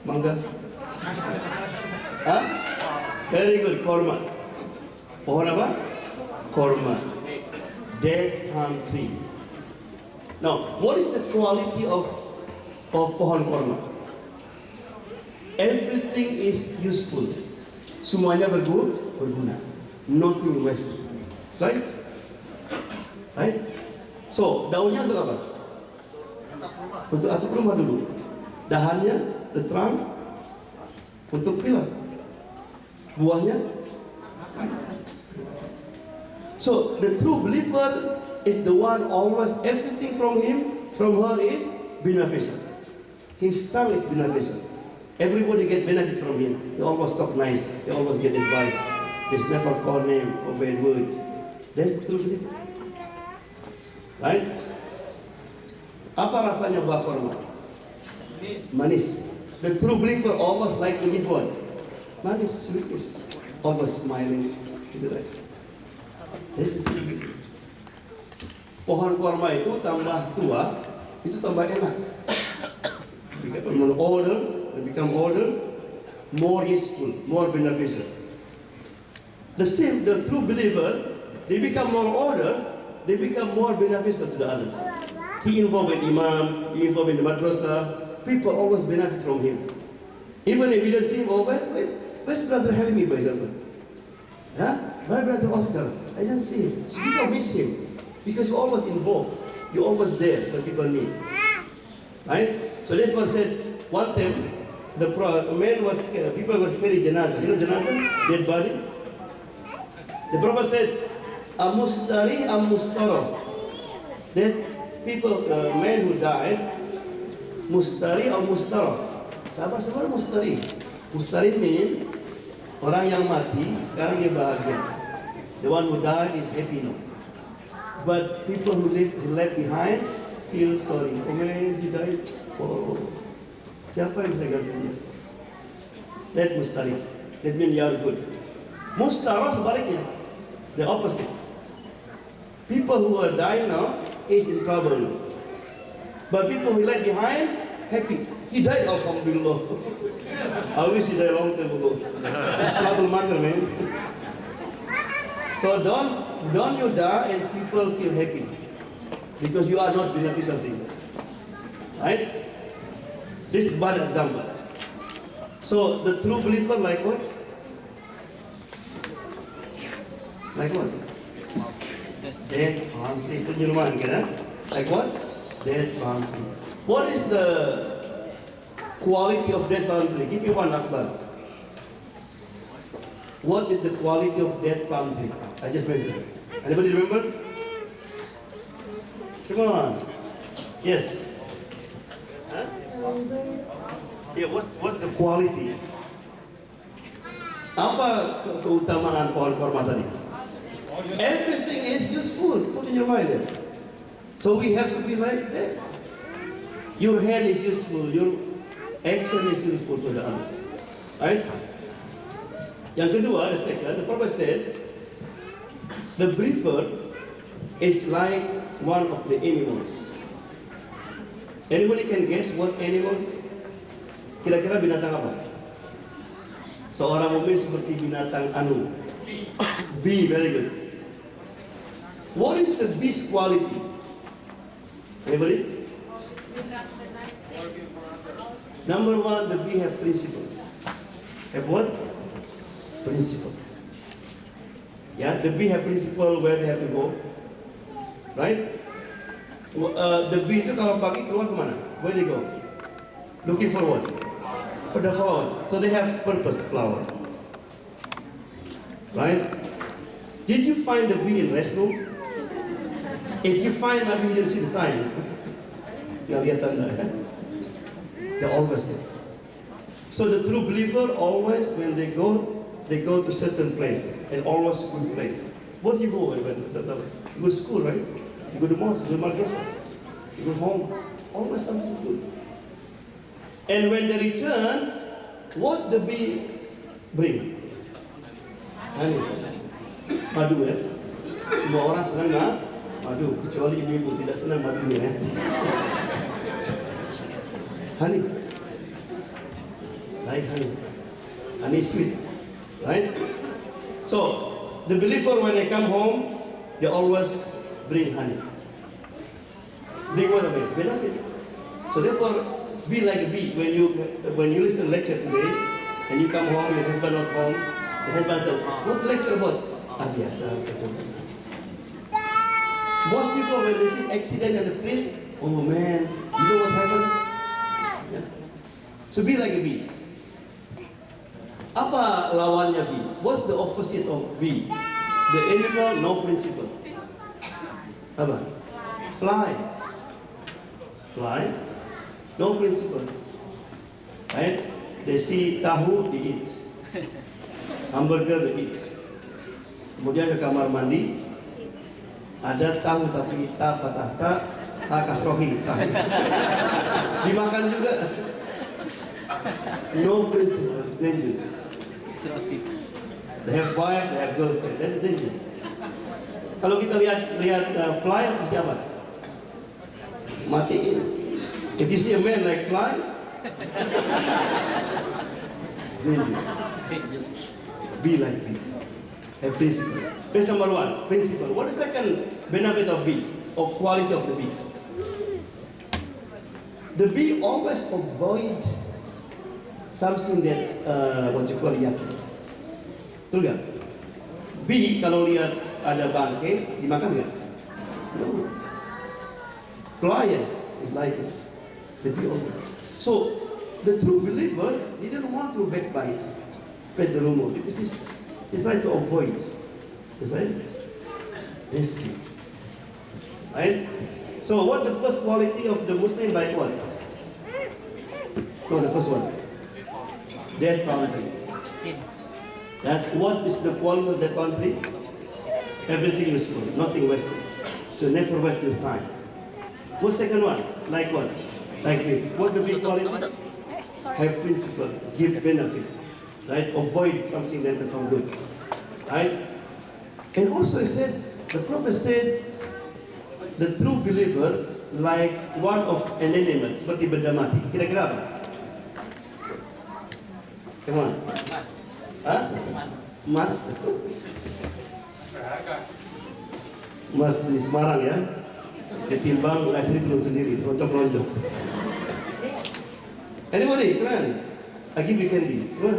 Mangga? Hah? Very good, korma. Pohon apa? Korma. Date palm tree. Now, what is the quality of pohon korma? Everything is useful. Semuanya berguna. Nothing waste. Right? Right? So, daunnya untuk apa? Untuk atap rumah dulu. Dahannya, the trunk, untuk pilar. Buahnya. So, the true believer is the one always, everything from him, from her is beneficial. His tongue is beneficial. Everybody get benefit from him. He always talk nice. He always get advice. He's never call name or bad word. That's the true believer. Right? Apa rasanya buah korma? Manis. The true believer always like to give what? Manis, sweetness. Always smiling. Right? That's the true believer. Pohon korma itu tambah tua, itu tambah enak. Become older, more useful, more beneficial. The same, the true believer, they become more older, they become more beneficial to the others. He involved in Imaam, he involved in the madrasa. People always benefit from him. Even if you don't see him, where's Brother Helmi, for example? Huh? Where's Brother Oscar? I don't see him. So people miss him because you're always involved. You're always there when people need. Right? So therefore said, one time, people were carrying janazah. You know janazah? Dead body? The Prophet said, Amustari Amustaro. That people, men who died, Mustari or Mustaro. Sahabat semua Mustari. Mustari mean orang yang mati, sekarang dia bahagia. The one who died is happy now. But people who left behind feel sorry. Oh man, he died. Oh. Siapa yang bisa ganti dia? That Mustari. That means you are good. Mustara sebaliknya. The opposite. People who are dying now is in trouble now. But people who left behind, happy. He died, alhamdulillah. I wish he died a long time ago. It's troublemaker, man. So don't you die and people feel happy. Because you are not beneficial thing. Right? This is bad example. So the true believer like what? Like what? Dead palm tree. Penyeruan kan? Like what? Dead palm tree. What is the quality of dead palm tree? Give me one akbar. What is the quality of dead palm tree? I just mentioned. Anybody remember? Come on. Yes. Huh? Yeah, what's the quality? Apa keutamaan pohon korma tadi? Everything is useful. Put in your mind that. So we have to be like that. Your hand is useful. Your action is useful to the others. Right? Yang kedua, the second, the Prophet said, the believer is like one of the animals. Anybody can guess what animals? Kira-kira binatang apa? Seorang mukmin seperti binatang anu. Bee, very good. What is the bee's quality? Anybody? Number one, the bee have principle. Have what? Principle. Yeah, the bee have principle where they have to go. Right? The bee itu kalau pagi keluar kemana? Where they go? Looking for what? For the flower. So they have purpose, flower. Right? Did you find the bee in restroom? If you find, maybe you didn't see the sign. Nggak lihat tanda ya? They're always there. So the true believer always, when they go to certain place, and always good place. What do you go when you go to school, right? You go to mosque, you go to madrasa, you go home. Always something good. And when they return, what the bee bring? Honey. Madu ya. Semua orang senang madu, kecuali ibu-ibu tidak senang madunya ya. Honey. like honey. Honey is sweet, right? So the believer, when they come home, they always bring honey. Bring what away? Benefit. So therefore, be like a bee. When you listen to lecture today, and you come home, your husband not home, the husband says, "What lecture about?" Biasa. Most people, when they see accident on the street, oh man, you know what happened? Yeah. So be like a bee. Apa lawannya bee? What's the opposite of bee? The animal, no principle. Apa? Fly. Fly, no principle. Right? They see tahu, they eat. Hamburger, they eat. Kemudian ke kamar mandi, ada tahu tapi ta patah ta kasrohi. Dimakan juga. No principle, it's dangerous. They have wife, they have girlfriend, that's dangerous. Kalau kita lihat fly, mesti apa? Matiin. If you see a man like fly, it's dangerous. Be like bee. Have principle. That's number one, principle. What is the second benefit of bee, or quality of the bee? The bee always avoid something that's what you call yucky. Betul nggak? Bee kalau lihat ada bangkai, dimakan nggak? No. Flies is like it. The bee always. So the true believer, he didn't want to backbite, spread the rumor, because he tried to avoid. Is right? This key. Right? So what the first quality of the Muslim, like what? No, the first one. Dead country. That what is the quality of that country? Everything useful, nothing wasted. So never waste your time. What's second one? Like what? Like me. What's the big quality? Have principle, give benefit. Right? Avoid something that is not good. Right? And also he said, the prophet said, the true believer like one of an animal, seperti benda mati. Kira-kira apa? Come on. Hah? Emas. Emas di Semarang ya. Ketimbang asli turun sendiri, lonjok-lonjok. Anybody? Come on. I give you candy. Come on.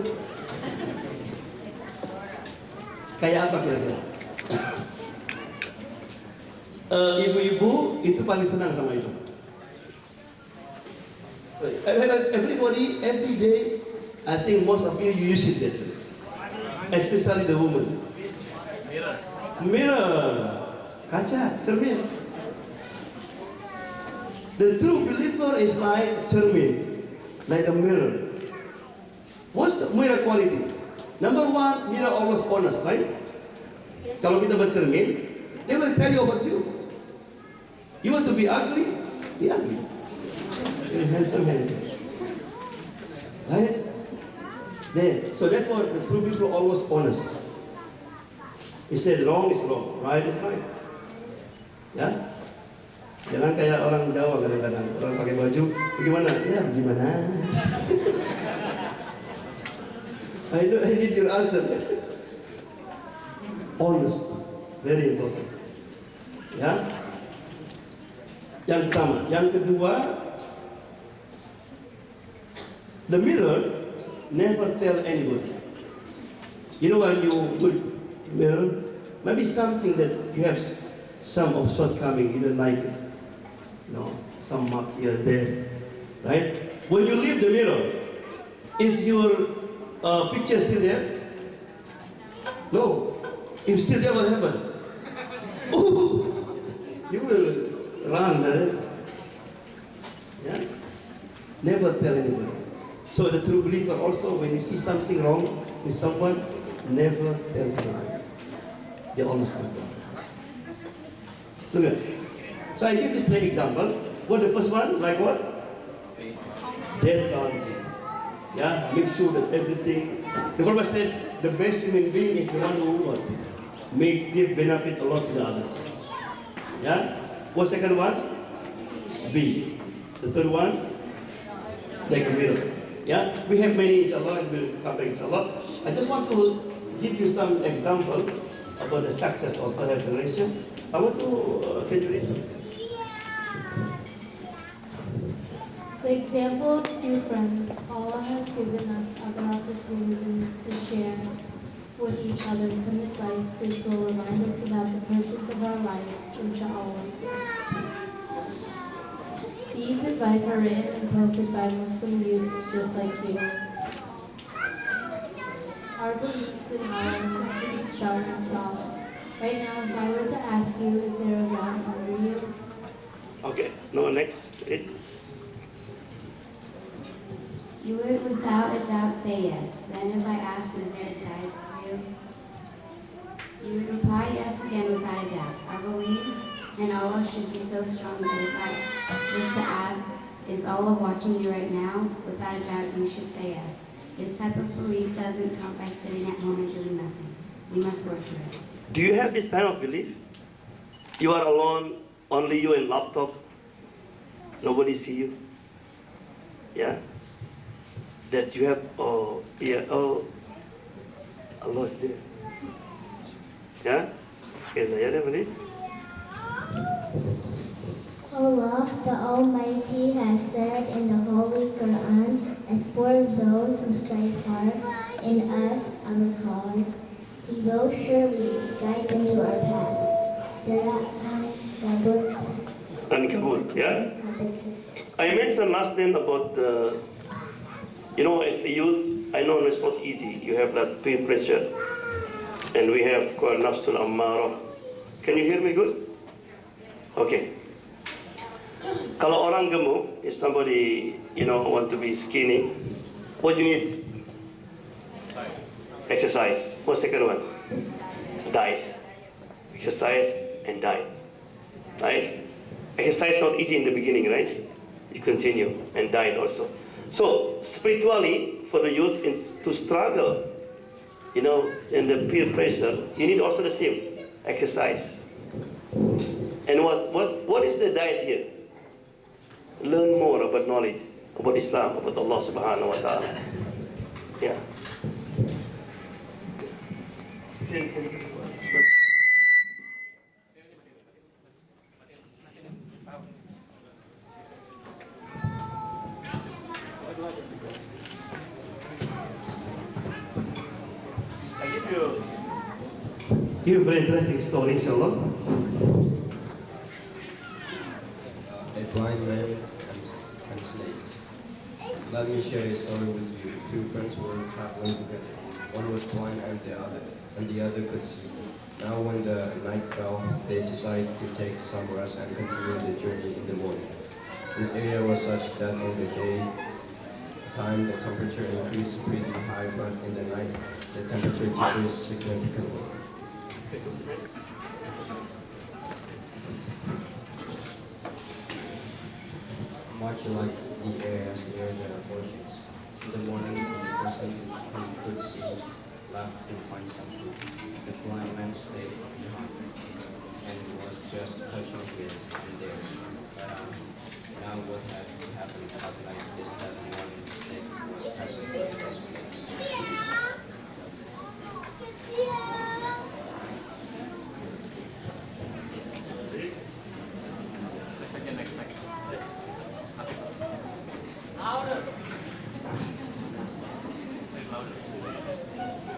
Kayak apa kira-kira? Ibu-ibu itu paling senang sama itu. Everybody, every day, I think most of you use it that way. Especially the woman. Mirror. Kaca, cermin. The true believer is like cermin, like a mirror. What's the mirror quality? Number one, mirror always honest, right? Kalau kita bercermin, they will tell you about you. You want to be ugly? Be ugly. You're handsome. Right? There. So therefore, the true people are always honest. He said wrong is wrong, right is right. Ya? Jangan kayak orang Jawa kadang-kadang, orang pakai baju, bagaimana? Ya, bagaimana? I need your answer. Honest, very important. Ya? Yang pertama, yang kedua, the mirror never tell anybody. You know when you look mirror, maybe something that you have some of shortcoming, you don't like it. No, some mark here, there, right? When you leave the mirror, if your picture is still there, no, if still there, what happened? Oh, you will run, right? Yeah, never tell anybody. So the true believer also, when you see something wrong with someone, never tell them. They almost come. Look at it. So I give this three example. What the first one? Like what? Dead boundary. Yeah, make sure that everything. The Prophet said the best human being is the one who what? Give benefit a lot to the others. Yeah. What second one? B. The third one? Like a mirror. Yeah, we have many, inshallah, and we'll come back, inshallah. I just want to give you some example about the success of the relation. I want to, can you read? The example of two friends, Allah has given us other opportunity to share with each other some advice which will remind us about the purpose of our lives, inshallah. These advice are written and posted by Muslim youths just like you. Our beliefs in Allah must be strong and solid. Right now, if I were to ask you, is there a God under you? Okay, no, next. Read. You would without a doubt say yes. Then if I asked, is there a sky for you? You would reply yes again without a doubt. Our belief in Allah should be so strong that if I was to ask, is Allah watching you right now? Without a doubt, you should say yes. This type of belief doesn't come by sitting at home and doing nothing. We must work for it. Do you have this kind of belief? You are alone, only you and laptop. Nobody see you. Yeah? That you have, oh, yeah, oh, Allah is there. Yeah? Okay, saya ada belief. Allah, the Almighty, has said in the Holy Quran, as for those who strive hard in us, our cause, He will surely guide them to our paths. Surah Ankabut, yeah? I mentioned last time about the, as a youth, I know it's not easy. You have that peer pressure. And we have nafsul ammara. Can you hear me good? Okay. Kalau orang gemuk, if somebody, want to be skinny, what do you need? Exercise. What's the second one? Diet. Exercise and diet. Right? Exercise not easy in the beginning, right? You continue, and diet also. So, spiritually, for the youth to struggle, in the peer pressure, you need also the same, exercise. And what is the diet here? Learn more about knowledge, about Islam, about Allah subhanahu wa ta'ala. Yeah. Give a very interesting story, inshallah. A blind man and snake. Let me share a story with you. Two friends were traveling together. One was blind and the other could see. Now when the night fell, they decided to take some rest and continue the journey in the morning. This area was such that in the daytime the temperature increased pretty high, but in the night the temperature decreased significantly. Much like the areas near the oceans. In the morning, the person who could see left to find some food. The blind man stayed behind and was just touching here and there. Now what had happened that night is that one snake was passing through this place.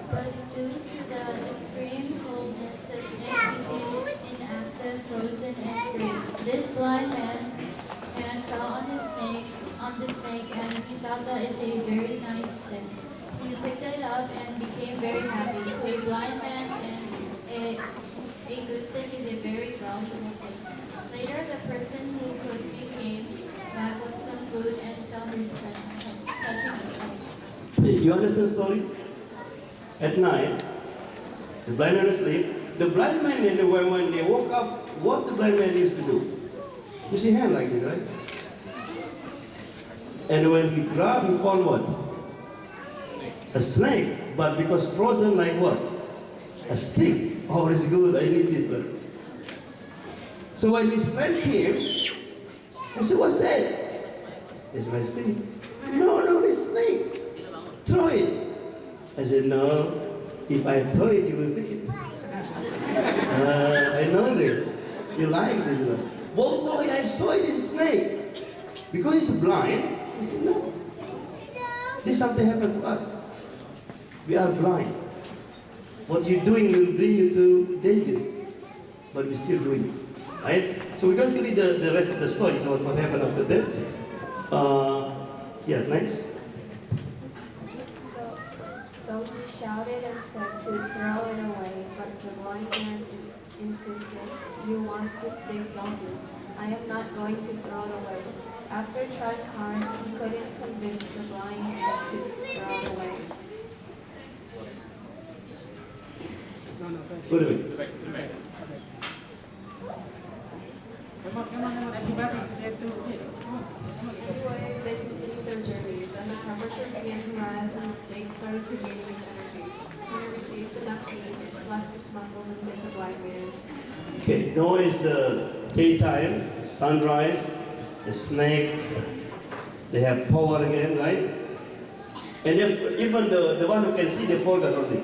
But due to the extreme coldness, the snake became inactive, frozen, and straight. This blind man's hand fell on the snake, and he thought that it's a very nice stick. He picked it up and became very happy. To a blind man, and a good stick is a very valuable thing. Later, the person who could see came back with some food and saw his friend touching his snake. You understand the story? At night, the blind man is asleep. The blind man, when they woke up, what the blind man used to do? You see hand like this, right? And when he grabbed, he found what? A snake, but because frozen like what? A stick. Oh, it's good, I need this one. So when his friend came, I said, what's that? It's my stick. No, it's snake. said, no, if I throw it, you will pick it. I know that. You like this one. Well, boy, I saw it is a snake. Because he's blind, he said, no. This something happened to us. We are blind. What you're doing will bring you to danger. But we're still doing it. Right? So we're going to read the rest of the story. So what happened after that? Yeah, next. So he shouted and said to throw it away, but the blind man insisted, you want the stick, don't you? I am not going to throw it away. After trying hard, he couldn't convince the blind man to throw it away. Go to it. Anyway, they continued their journey. Then the temperature began to rise and the snake started to gain its energy. When it received enough heat, it flexed its muscles and bit the blind man. Okay, now is the daytime, sunrise, the snake, they have power again, right? And if even the one who can see, they forgot already.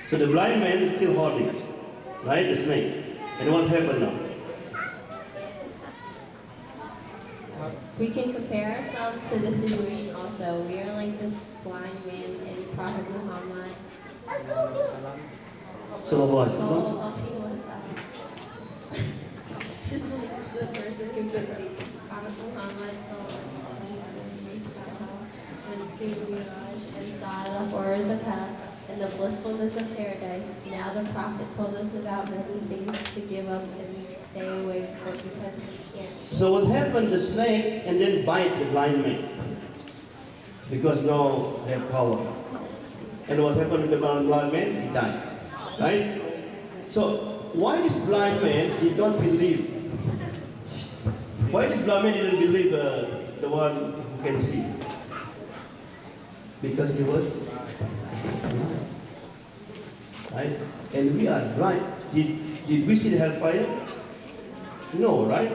So the blind man is still holding, right, the snake. And what happened now? We can compare ourselves to this situation also. We are like this blind man in Prophet Muhammad. So what was it? So he was the person who could see Prophet Muhammad went to Miraj and saw the horrors of hell and the blissfulness of paradise. Now the Prophet told us about many things to give up and stay away from because we can't. So what happened? The snake and then bite the blind man. Because now they have power. And what happened to the blind man? He died. Right? So why this blind man did not believe? Why this blind man didn't believe the one who can see? Because he was blind. Right? And we are blind. Did we see the hellfire? No, right?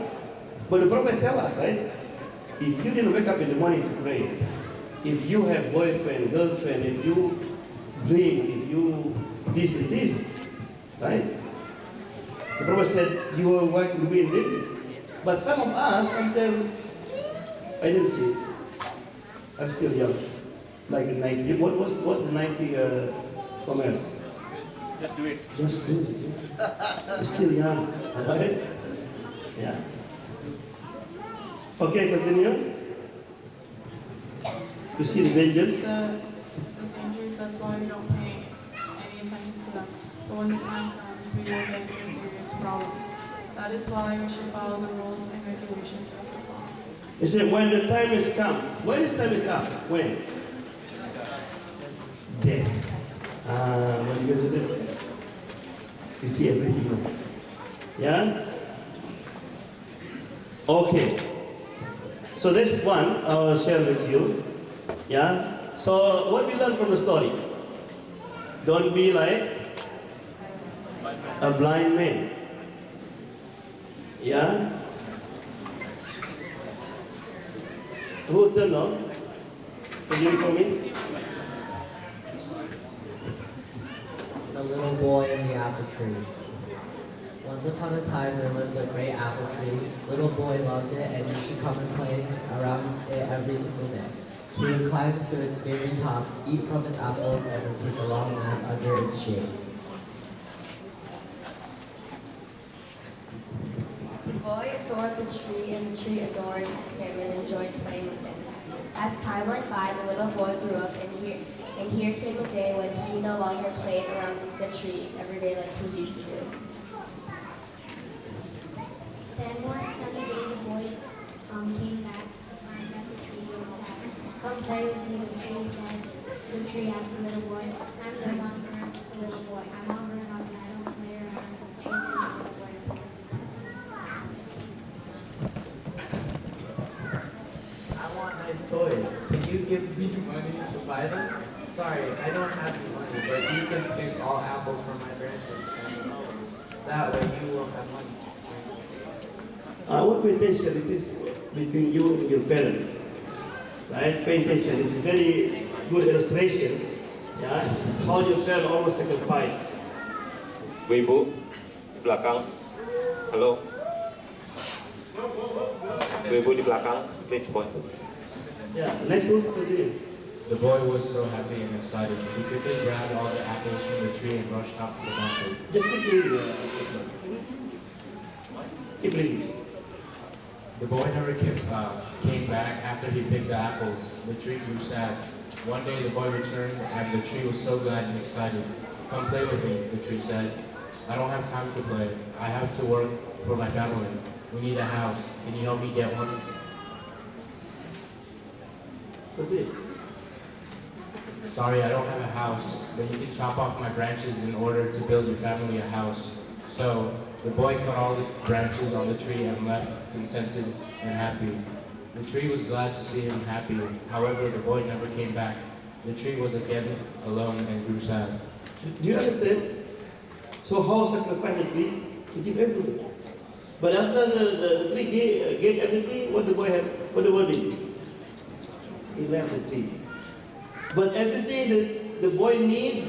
But the Prophet tells us, right? If you didn't wake up in the morning to pray, if you have boyfriend, girlfriend, if you drink, if you this and this, right? The Prophet said you are going to be in this. But some of us, sometimes, I didn't see it. I'm still young. Like 90, what's the 90 commerce? Just do it. Just do it. Yeah. You're still young, right? Yeah. Okay, continue. You see the dangers? The dangers, that's why we don't pay any attention to them. But when the time comes, we will get into serious problems. That is why we should follow the rules and regulations of Islam. He said, when the time has come. When is time has come? When? Death. When you go to the you see everything. Yeah? Okay. So this is one I'll share with you. Yeah? So what we learn from the story? Don't be like a blind man. Yeah? Who turned on? Can you read for me? The little boy in the apple tree. Once upon a time there lived a great apple tree. Little boy loved it and used to come and play around it every single day. He would climb to its very top, eat from its apples, and then take a long nap under its shade. The boy adored the tree, and the tree adored him and enjoyed playing with him. As time went by, the little boy grew up, and here came a day when he no longer played around the tree every day like he used to. Then one sunny day the boy came back to find that the tree was sad. Come play with me, the tree said. The tree asked the little boy, I'm no longer a little boy. I'm all grown up and I don't play around chasing the little boy. I want nice toys. Can you give me money to buy them? Sorry, I don't have any money, but you can pick all apples from my branches and sell them. That way you won't have money. What pay attention? This is between you and your parent. Right? Pay attention. This is very good illustration Yeah, how you felt almost sacrificed. Ibu di belakang. Halo. Ibu di belakang, please point. Yeah, next one, continue. The boy was so happy and excited. He quickly grabbed all the apples from the tree and rushed out to the basket. Just keep reading. Keep reading. The boy never came back after he picked the apples. The tree grew sad. One day the boy returned and the tree was so glad and excited. Come play with me, the tree said. I don't have time to play. I have to work for my family. We need a house. Can you help me get one? Continue. Sorry, I don't have a house, but you can chop off my branches in order to build your family a house. So the boy cut all the branches on the tree and left contented and happy. The tree was glad to see him happy. However, the boy never came back. The tree was again alone and grew sad. Do you understand? So how sacrifice the tree? To give everything. But after the tree gave everything, what the boy have? What the boy did? He left the tree. But everything that the boy need,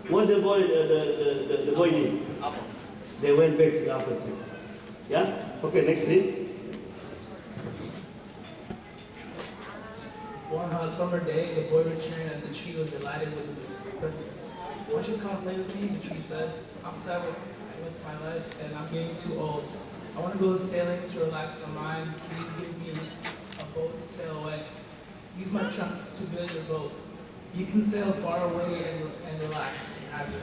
what the boy need? They went back to the apple tree. Yeah? Okay, next thing. One hot summer day, the boy returned and the tree was delighted with his presents. Won't you come play with me? The tree said. I'm sad with my life and I'm getting too old. I want to go sailing to relax my mind. Can you give me a boat to sail away? Use my trunk to build your boat. You can sail far away and relax. Happy.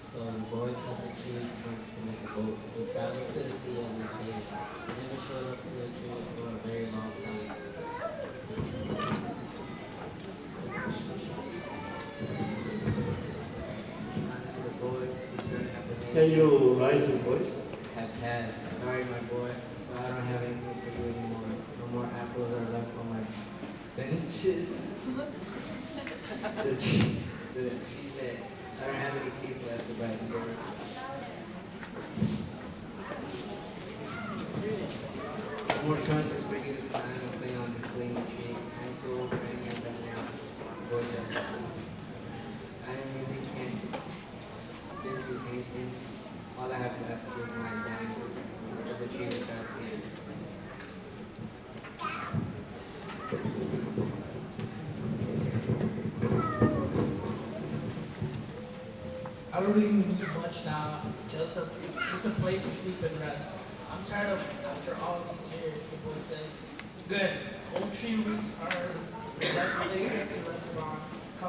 So the boy cut the tree trunk to make a boat. He traveled to the sea and they sailed. He never showed up to the tree for a very long time. Finally, the boy returned after many Can years. you raise your voice? Had. Sorry, my boy, but I don't have anything for you anymore. No more apples are left on my benches. The tree said, I don't have any teeth left to bite the door. More trunk is for you to find and play on this clean tree. Thanks for bringing up that now. The boy said, I really can't give you anything. All I have left is my branches. So the tree was out here. I don't really need much now, just a place to sleep and rest. I'm tired of after all these years, the boy said. Good. Old tree roots are the best place to rest on.